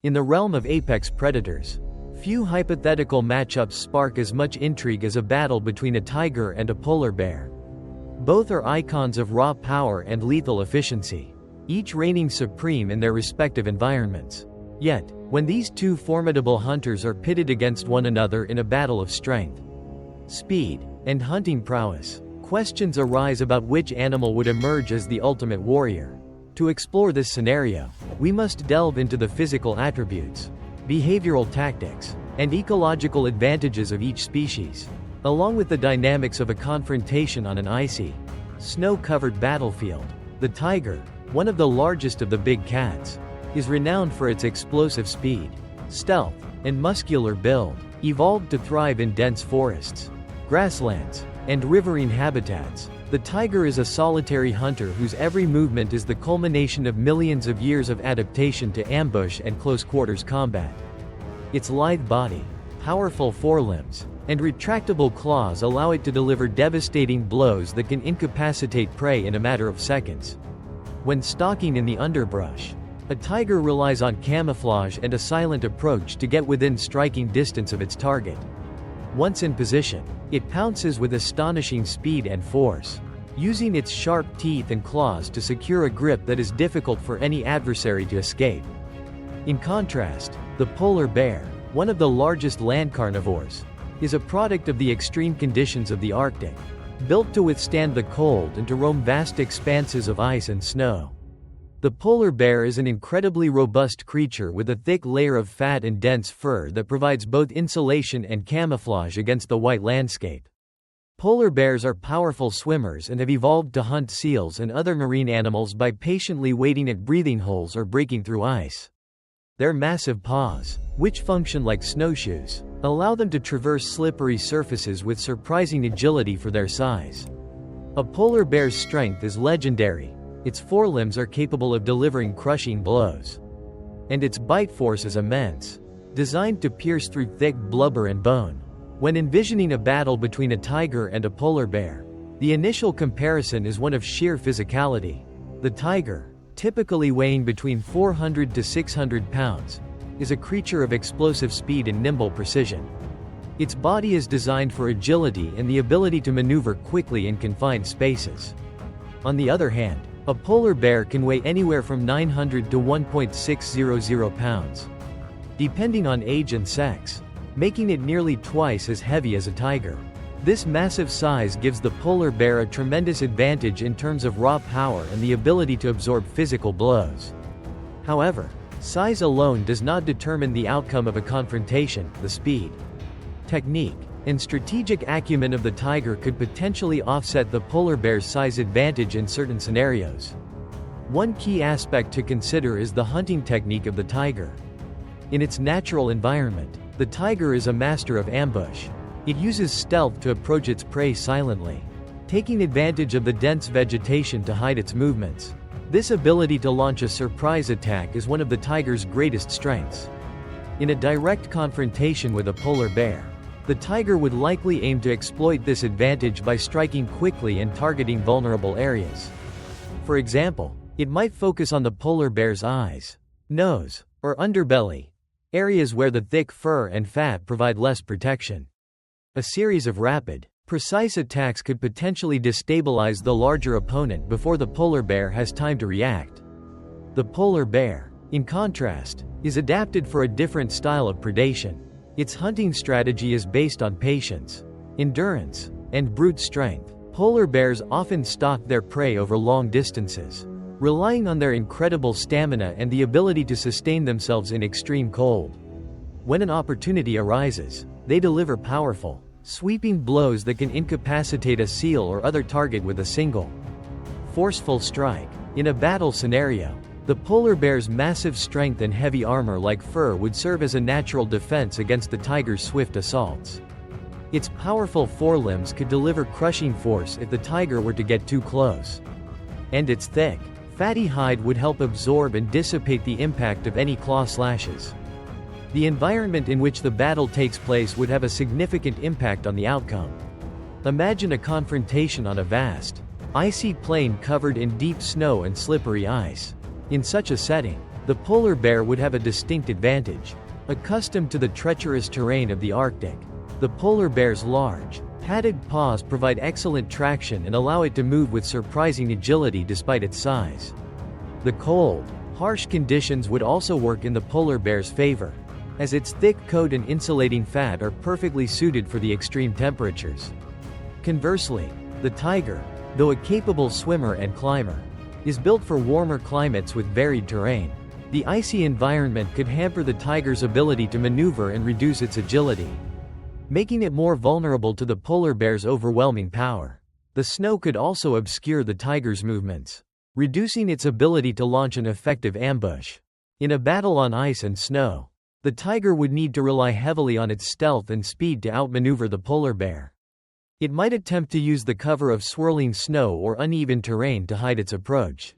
In the realm of apex predators, few hypothetical matchups spark as much intrigue as a battle between a tiger and a polar bear. Both are icons of raw power and lethal efficiency, each reigning supreme in their respective environments. Yet, when these two formidable hunters are pitted against one another in a battle of strength, speed, and hunting prowess, questions arise about which animal would emerge as the ultimate warrior. To explore this scenario, we must delve into the physical attributes, behavioral tactics, and ecological advantages of each species, along with the dynamics of a confrontation on an icy, snow-covered battlefield. The tiger, one of the largest of the big cats, is renowned for its explosive speed, stealth, and muscular build. Evolved to thrive in dense forests, grasslands, and riverine habitats, the tiger is a solitary hunter whose every movement is the culmination of millions of years of adaptation to ambush and close-quarters combat. Its lithe body, powerful forelimbs, and retractable claws allow it to deliver devastating blows that can incapacitate prey in a matter of seconds. When stalking in the underbrush, a tiger relies on camouflage and a silent approach to get within striking distance of its target. Once in position, it pounces with astonishing speed and force, using its sharp teeth and claws to secure a grip that is difficult for any adversary to escape. In contrast, the polar bear, one of the largest land carnivores, is a product of the extreme conditions of the Arctic, built to withstand the cold and to roam vast expanses of ice and snow. The polar bear is an incredibly robust creature with a thick layer of fat and dense fur that provides both insulation and camouflage against the white landscape. Polar bears are powerful swimmers and have evolved to hunt seals and other marine animals by patiently waiting at breathing holes or breaking through ice. Their massive paws, which function like snowshoes, allow them to traverse slippery surfaces with surprising agility for their size. A polar bear's strength is legendary. Its forelimbs are capable of delivering crushing blows, and its bite force is immense, designed to pierce through thick blubber and bone. When envisioning a battle between a tiger and a polar bear, the initial comparison is one of sheer physicality. The tiger, typically weighing between 400 to 600 pounds, is a creature of explosive speed and nimble precision. Its body is designed for agility and the ability to maneuver quickly in confined spaces. On the other hand, a polar bear can weigh anywhere from 900 to 1.600 pounds, depending on age and sex, making it nearly twice as heavy as a tiger. This massive size gives the polar bear a tremendous advantage in terms of raw power and the ability to absorb physical blows. However, size alone does not determine the outcome of a confrontation. The speed, technique, and strategic acumen of the tiger could potentially offset the polar bear's size advantage in certain scenarios. One key aspect to consider is the hunting technique of the tiger. In its natural environment, the tiger is a master of ambush. It uses stealth to approach its prey silently, taking advantage of the dense vegetation to hide its movements. This ability to launch a surprise attack is one of the tiger's greatest strengths. In a direct confrontation with a polar bear, the tiger would likely aim to exploit this advantage by striking quickly and targeting vulnerable areas. For example, it might focus on the polar bear's eyes, nose, or underbelly, areas where the thick fur and fat provide less protection. A series of rapid, precise attacks could potentially destabilize the larger opponent before the polar bear has time to react. The polar bear, in contrast, is adapted for a different style of predation. Its hunting strategy is based on patience, endurance, and brute strength. Polar bears often stalk their prey over long distances, relying on their incredible stamina and the ability to sustain themselves in extreme cold. When an opportunity arises, they deliver powerful, sweeping blows that can incapacitate a seal or other target with a single, forceful strike. In a battle scenario, the polar bear's massive strength and heavy armor-like fur would serve as a natural defense against the tiger's swift assaults. Its powerful forelimbs could deliver crushing force if the tiger were to get too close. And its thick, fatty hide would help absorb and dissipate the impact of any claw slashes. The environment in which the battle takes place would have a significant impact on the outcome. Imagine a confrontation on a vast, icy plain covered in deep snow and slippery ice. In such a setting, The polar bear would have a distinct advantage. Accustomed to the treacherous terrain of the Arctic, the polar bear's large, padded paws provide excellent traction and allow it to move with surprising agility despite its size. The cold, harsh conditions would also work in the polar bear's favor, as its thick coat and insulating fat are perfectly suited for the extreme temperatures. Conversely, the tiger, though a capable swimmer and climber, is built for warmer climates with varied terrain. The icy environment could hamper the tiger's ability to maneuver and reduce its agility, making it more vulnerable to the polar bear's overwhelming power. The snow could also obscure the tiger's movements, reducing its ability to launch an effective ambush. In a battle on ice and snow, the tiger would need to rely heavily on its stealth and speed to outmaneuver the polar bear. It might attempt to use the cover of swirling snow or uneven terrain to hide its approach,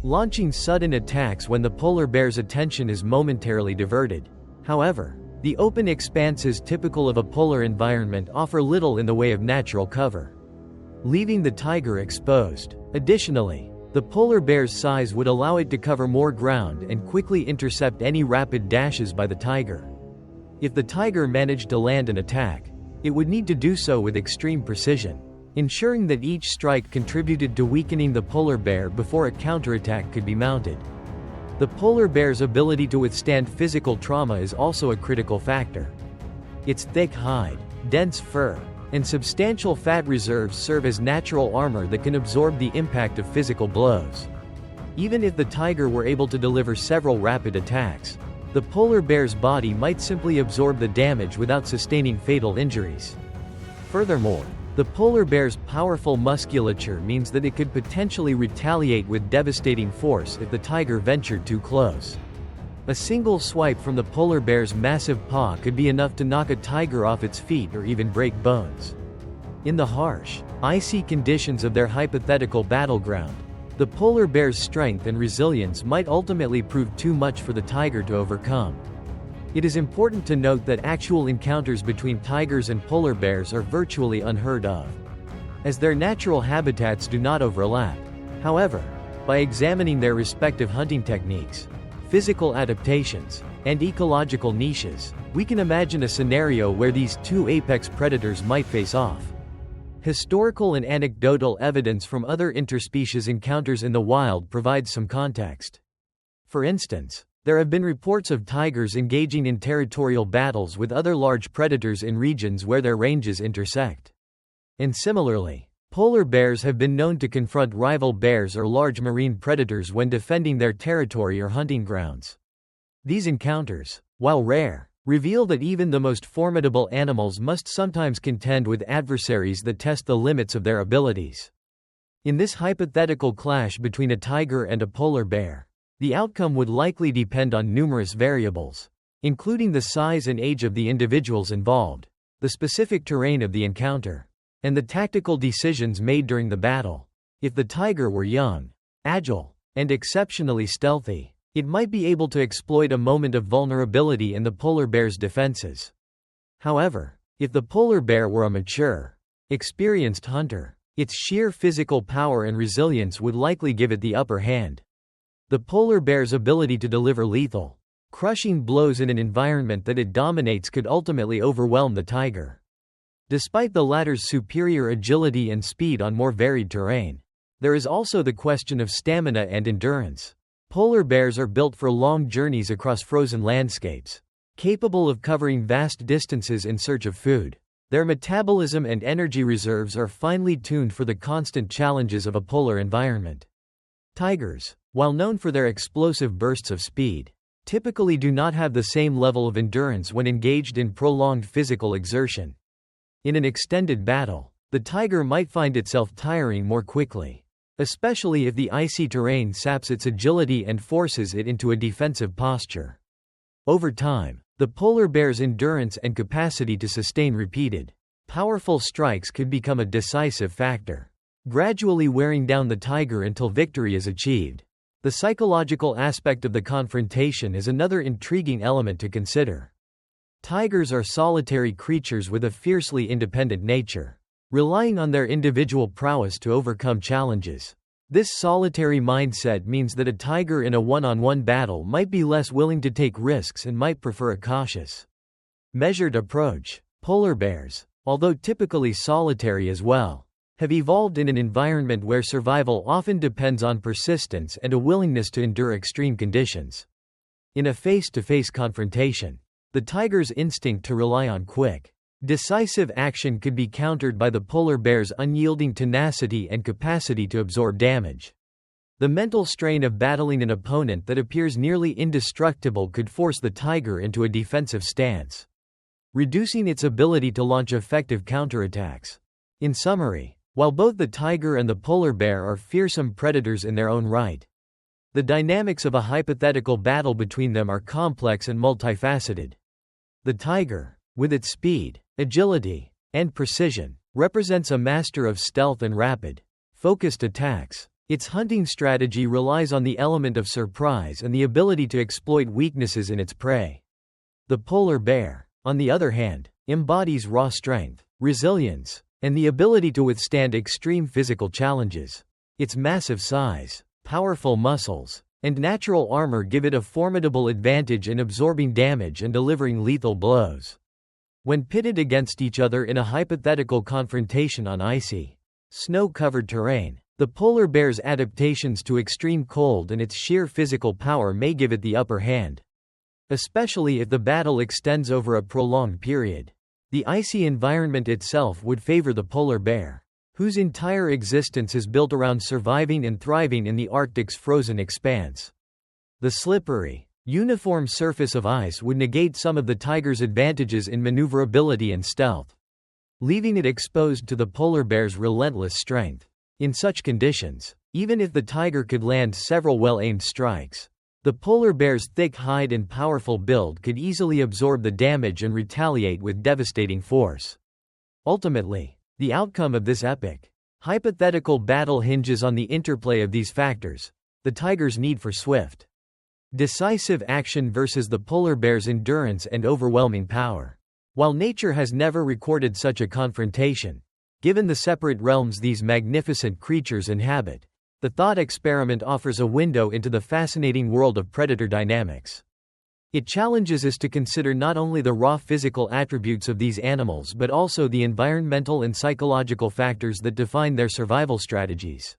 launching sudden attacks when the polar bear's attention is momentarily diverted. However, the open expanses typical of a polar environment offer little in the way of natural cover, leaving the tiger exposed. Additionally, the polar bear's size would allow it to cover more ground and quickly intercept any rapid dashes by the tiger. If the tiger managed to land an attack, it would need to do so with extreme precision, ensuring that each strike contributed to weakening the polar bear before a counterattack could be mounted. The polar bear's ability to withstand physical trauma is also a critical factor. Its thick hide, dense fur, and substantial fat reserves serve as natural armor that can absorb the impact of physical blows. Even if the tiger were able to deliver several rapid attacks, the polar bear's body might simply absorb the damage without sustaining fatal injuries. Furthermore, the polar bear's powerful musculature means that it could potentially retaliate with devastating force if the tiger ventured too close. A single swipe from the polar bear's massive paw could be enough to knock a tiger off its feet or even break bones. In the harsh, icy conditions of their hypothetical battleground, the polar bear's strength and resilience might ultimately prove too much for the tiger to overcome. It is important to note that actual encounters between tigers and polar bears are virtually unheard of, as their natural habitats do not overlap. However, by examining their respective hunting techniques, physical adaptations, and ecological niches, we can imagine a scenario where these two apex predators might face off. Historical and anecdotal evidence from other interspecies encounters in the wild provides some context. For instance, there have been reports of tigers engaging in territorial battles with other large predators in regions where their ranges intersect. And similarly, polar bears have been known to confront rival bears or large marine predators when defending their territory or hunting grounds. These encounters, while rare, reveal that even the most formidable animals must sometimes contend with adversaries that test the limits of their abilities. In this hypothetical clash between a tiger and a polar bear, the outcome would likely depend on numerous variables, including the size and age of the individuals involved, the specific terrain of the encounter, and the tactical decisions made during the battle. If the tiger were young, agile, and exceptionally stealthy, it might be able to exploit a moment of vulnerability in the polar bear's defenses. However, if the polar bear were a mature, experienced hunter, its sheer physical power and resilience would likely give it the upper hand. The polar bear's ability to deliver lethal, crushing blows in an environment that it dominates could ultimately overwhelm the tiger. Despite the latter's superior agility and speed on more varied terrain, there is also the question of stamina and endurance. Polar bears are built for long journeys across frozen landscapes, capable of covering vast distances in search of food. Their metabolism and energy reserves are finely tuned for the constant challenges of a polar environment. Tigers, while known for their explosive bursts of speed, typically do not have the same level of endurance when engaged in prolonged physical exertion. In an extended battle, the tiger might find itself tiring more quickly, especially if the icy terrain saps its agility and forces it into a defensive posture. Over time, the polar bear's endurance and capacity to sustain repeated, powerful strikes could become a decisive factor, gradually wearing down the tiger until victory is achieved. The psychological aspect of the confrontation is another intriguing element to consider. Tigers are solitary creatures with a fiercely independent nature, relying on their individual prowess to overcome challenges. This solitary mindset means that a tiger in a one-on-one battle might be less willing to take risks and might prefer a cautious, measured approach. Polar bears, although typically solitary as well, have evolved in an environment where survival often depends on persistence and a willingness to endure extreme conditions. In a face-to-face confrontation, the tiger's instinct to rely on quick, decisive action could be countered by the polar bear's unyielding tenacity and capacity to absorb damage. The mental strain of battling an opponent that appears nearly indestructible could force the tiger into a defensive stance, reducing its ability to launch effective counterattacks. In summary, while both the tiger and the polar bear are fearsome predators in their own right, the dynamics of a hypothetical battle between them are complex and multifaceted. The tiger, with its speed, agility, and precision, represents a master of stealth and rapid, focused attacks. Its hunting strategy relies on the element of surprise and the ability to exploit weaknesses in its prey. The polar bear, on the other hand, embodies raw strength, resilience, and the ability to withstand extreme physical challenges. Its massive size, powerful muscles, and natural armor give it a formidable advantage in absorbing damage and delivering lethal blows. When pitted against each other in a hypothetical confrontation on icy, snow-covered terrain, the polar bear's adaptations to extreme cold and its sheer physical power may give it the upper hand, especially if the battle extends over a prolonged period. The icy environment itself would favor the polar bear, whose entire existence is built around surviving and thriving in the Arctic's frozen expanse. The slippery, uniform surface of ice would negate some of the tiger's advantages in maneuverability and stealth, leaving it exposed to the polar bear's relentless strength. In such conditions, even if the tiger could land several well-aimed strikes, the polar bear's thick hide and powerful build could easily absorb the damage and retaliate with devastating force. Ultimately, the outcome of this epic, hypothetical battle hinges on the interplay of these factors: the tiger's need for swift, decisive action versus the polar bear's endurance and overwhelming power. While nature has never recorded such a confrontation, given the separate realms these magnificent creatures inhabit, the thought experiment offers a window into the fascinating world of predator dynamics. It challenges us to consider not only the raw physical attributes of these animals but also the environmental and psychological factors that define their survival strategies.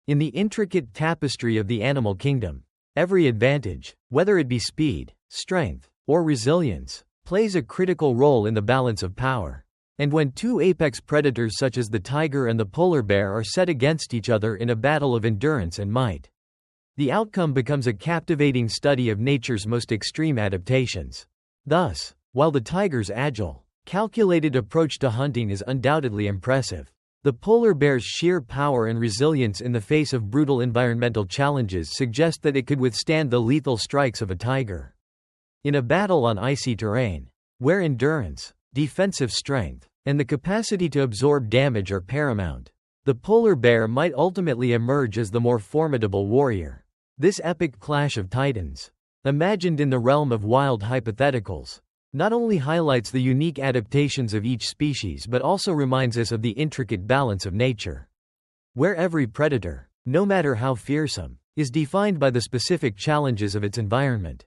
In the intricate tapestry of the animal kingdom, every advantage, whether it be speed, strength, or resilience, plays a critical role in the balance of power. And when two apex predators such as the tiger and the polar bear are set against each other in a battle of endurance and might, the outcome becomes a captivating study of nature's most extreme adaptations. Thus, while the tiger's agile, calculated approach to hunting is undoubtedly impressive, the polar bear's sheer power and resilience in the face of brutal environmental challenges suggest that it could withstand the lethal strikes of a tiger. In a battle on icy terrain, where endurance, defensive strength, and the capacity to absorb damage are paramount, the polar bear might ultimately emerge as the more formidable warrior. This epic clash of titans, imagined in the realm of wild hypotheticals, not only highlights the unique adaptations of each species but also reminds us of the intricate balance of nature, where every predator, no matter how fearsome, is defined by the specific challenges of its environment.